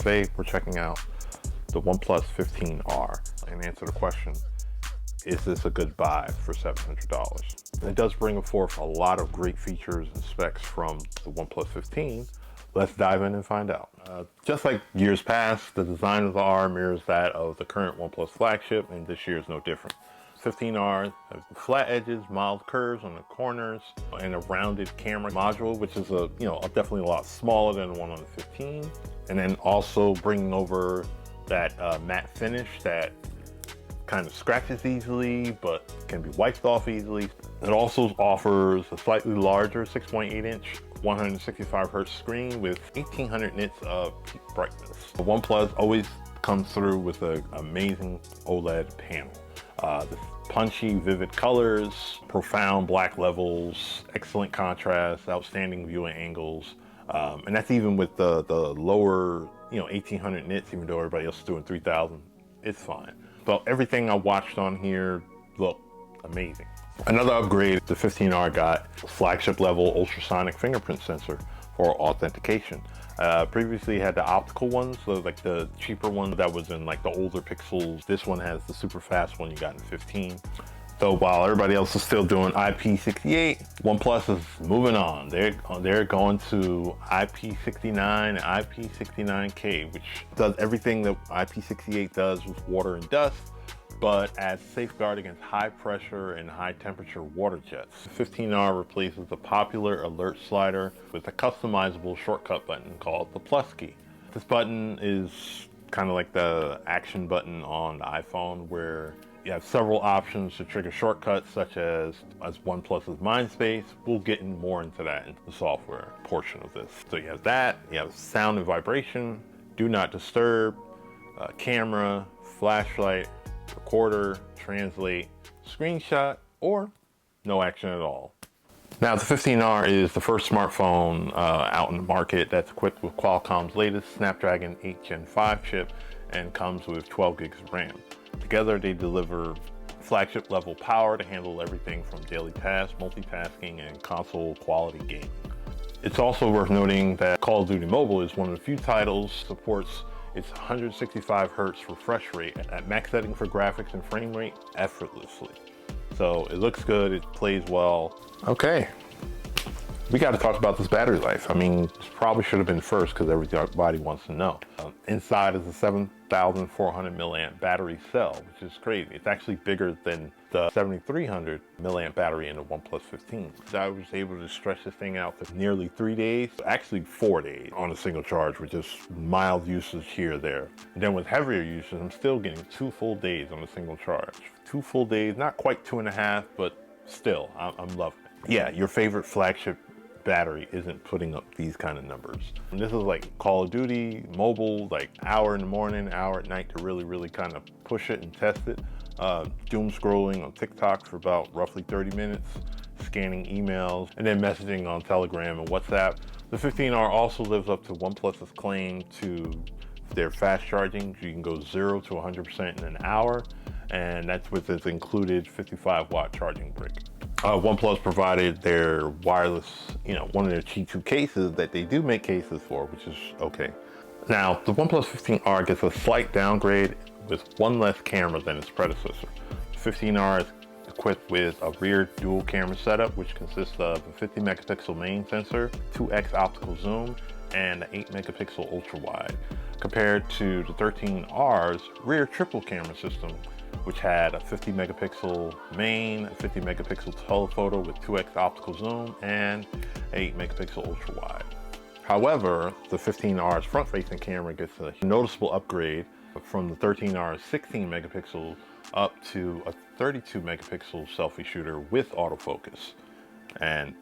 Today we're checking out the OnePlus 15R and answer the question, is this a good buy for $700? It does bring forth a lot of great features and specs from the OnePlus 15. Let's dive in and find out. Just like years past, the design of the R mirrors that of the current OnePlus flagship, and this year is no different. 15R has flat edges, mild curves on the corners, and a rounded camera module, which is definitely a lot smaller than the one on the 15. And then also bringing over that matte finish that kind of scratches easily, but can be wiped off easily. It also offers a slightly larger 6.8-inch 165 hertz screen with 1800 nits of peak brightness. The OnePlus always comes through with an amazing OLED panel. The punchy, vivid colors, profound black levels, excellent contrast, outstanding viewing angles, and that's even with the lower, 1800 nits. Even though everybody else is doing 3000, it's fine. So everything I watched on here looked amazing. Another upgrade, the 15R got flagship level ultrasonic fingerprint sensor for authentication. Previously had the optical ones, so like the cheaper one that was in like the older Pixels. This one has the super fast one you got in 15. So while everybody else is still doing IP68, OnePlus is moving on. They're going to IP69 and IP69K, which does everything that IP68 does with water and dust, but adds safeguard against high pressure and high temperature water jets. The 15R replaces the popular alert slider with a customizable shortcut button called the plus key. This button is kind of like the action button on the iPhone, where you have several options to trigger shortcuts, such as OnePlus's MindSpace. We'll get more into that in the software portion of this. So you have that, you have sound and vibration, do not disturb, camera, flashlight, recorder, translate, screenshot, or no action at all. Now, the 15R is the first smartphone out in the market that's equipped with Qualcomm's latest Snapdragon 8 Gen 5 chip and comes with 12 gigs of RAM. Together, they deliver flagship level power to handle everything from daily tasks, multitasking, and console quality gaming. It's also worth noting that Call of Duty Mobile is one of the few titles supports its 165 hertz refresh rate at max setting for graphics and frame rate effortlessly. So it looks good, it plays well. Okay, we got to talk about this battery life. I mean, this probably should have been first because everybody wants to know. Inside is a 7,400 milliamp battery cell, which is crazy. It's actually bigger than the 7,300 milliamp battery in the OnePlus 15. I was able to stretch this thing out for nearly 3 days, actually 4 days on a single charge with just mild usage here or there. And then with heavier usage, I'm still getting 2 full days on a single charge. 2 full days, not quite 2.5, but still, I'm loving it. Yeah, your favorite flagship battery isn't putting up these kind of numbers. And this is like Call of Duty Mobile, like hour in the morning, hour at night to really kind of push it and test it. Doom scrolling on TikTok for about roughly 30 minutes, scanning emails, and then messaging on Telegram and WhatsApp. The 15R also lives up to OnePlus's claim to their fast charging. You can go 0 to 100% in an hour, and that's with its included 55-watt charging brick. OnePlus provided their wireless, one of their Qi2 cases that they do make cases for, which is okay. Now, the OnePlus 15R gets a slight downgrade with one less camera than its predecessor. The 15R is equipped with a rear dual camera setup, which consists of a 50 megapixel main sensor, 2x optical zoom, and an 8 megapixel ultra wide, compared to the 13R's rear triple camera system, which had a 50 megapixel main, a 50 megapixel telephoto with 2x optical zoom, and 8 megapixel ultra wide. However, the 15R's front-facing camera gets a noticeable upgrade from the 13R's 16 megapixel up to a 32 megapixel selfie shooter with autofocus. And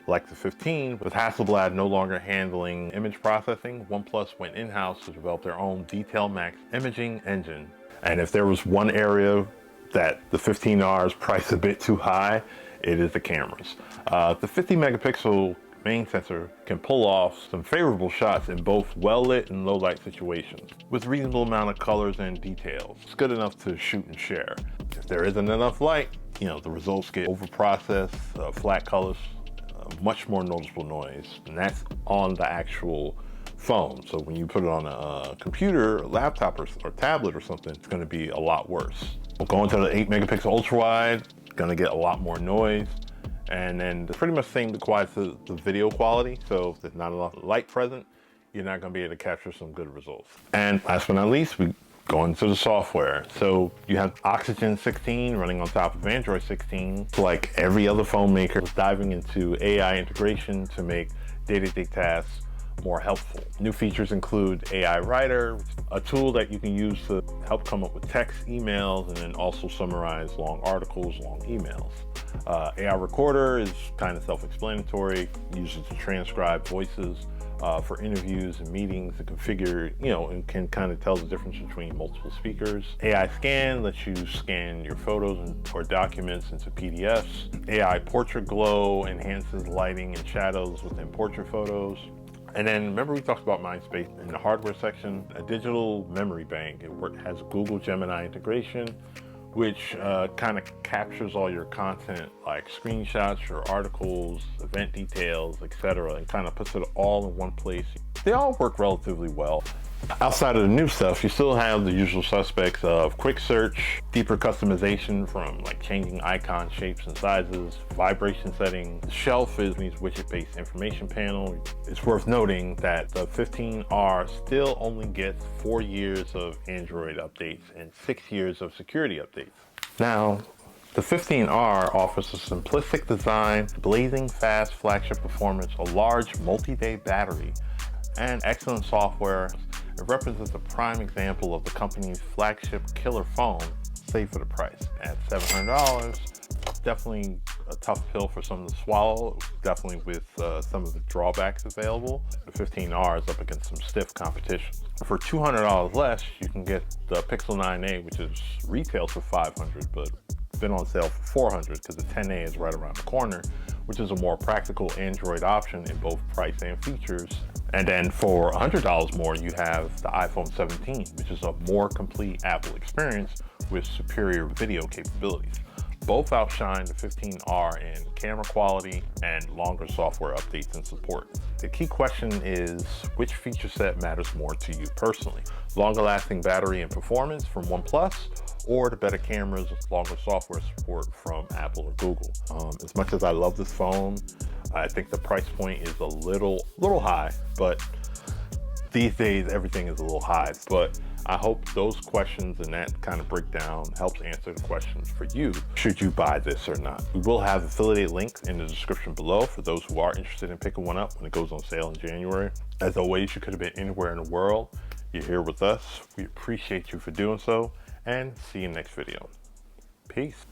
like the 15, with Hasselblad no longer handling image processing, OnePlus went in-house to develop their own Detail Max imaging engine. And if there was one area that the 15R is priced a bit too high, it is the cameras. The 50 megapixel main sensor can pull off some favorable shots in both well-lit and low-light situations with reasonable amount of colors and details. It's good enough to shoot and share. If there isn't enough light, the results get over-processed, flat colors, much more noticeable noise, and that's on the actual phone. So when you put it on a computer, a laptop, or tablet or something, it's going to be a lot worse. Going to the 8 megapixel ultra wide, going to get a lot more noise. And then pretty much the same applies to the video quality. So if there's not enough light present, you're not going to be able to capture some good results. And last but not least, we go into the software. So you have Oxygen 16 running on top of Android 16. Like every other phone maker, is diving into AI integration to make day-to-day tasks more helpful. New features include AI Writer, a tool that you can use to help come up with text, emails, and then also summarize long articles, long emails. AI Recorder is kind of self-explanatory, uses to transcribe voices for interviews and meetings and configure, and can kind of tell the difference between multiple speakers. AI Scan lets you scan your photos or documents into PDFs. AI Portrait Glow enhances lighting and shadows within portrait photos. And then remember we talked about Mindspace in the hardware section, a digital memory bank. It has Google Gemini integration, which kind of captures all your content like screenshots, your articles, event details, etc., and kind of puts it all in one place. They all work relatively well. Outside of the new stuff, you still have the usual suspects of quick search, deeper customization from like changing icon shapes and sizes, vibration setting. The shelf is these widget-based information panel. It's worth noting that the 15R still only gets 4 years of Android updates and 6 years of security updates. Now, the 15R offers a simplistic design, blazing fast flagship performance, a large multi-day battery, and excellent software. It represents a prime example of the company's flagship killer phone, save for the price. At $700, definitely a tough pill for some to swallow, definitely with some of the drawbacks available. The 15R is up against some stiff competition. For $200 less, you can get the Pixel 9a, which is retails for $500, but been on sale for $400 because the 10a is right around the corner, which is a more practical Android option in both price and features. And then for $100 more, you have the iPhone 17, which is a more complete Apple experience with superior video capabilities. Both outshine the 15R in camera quality and longer software updates and support. The key question is, which feature set matters more to you personally? Longer lasting battery and performance from OnePlus, or the better cameras, longer software support from Apple or Google? As much as I love this phone, I think the price point is a little high, but these days everything is a little high. But I hope those questions and that kind of breakdown helps answer the questions for you. Should you buy this or not? We will have affiliate links in the description below for those who are interested in picking one up when it goes on sale in January. As always, you could have been anywhere in the world. You're here with us. We appreciate you for doing so, and see you in the next video. Peace.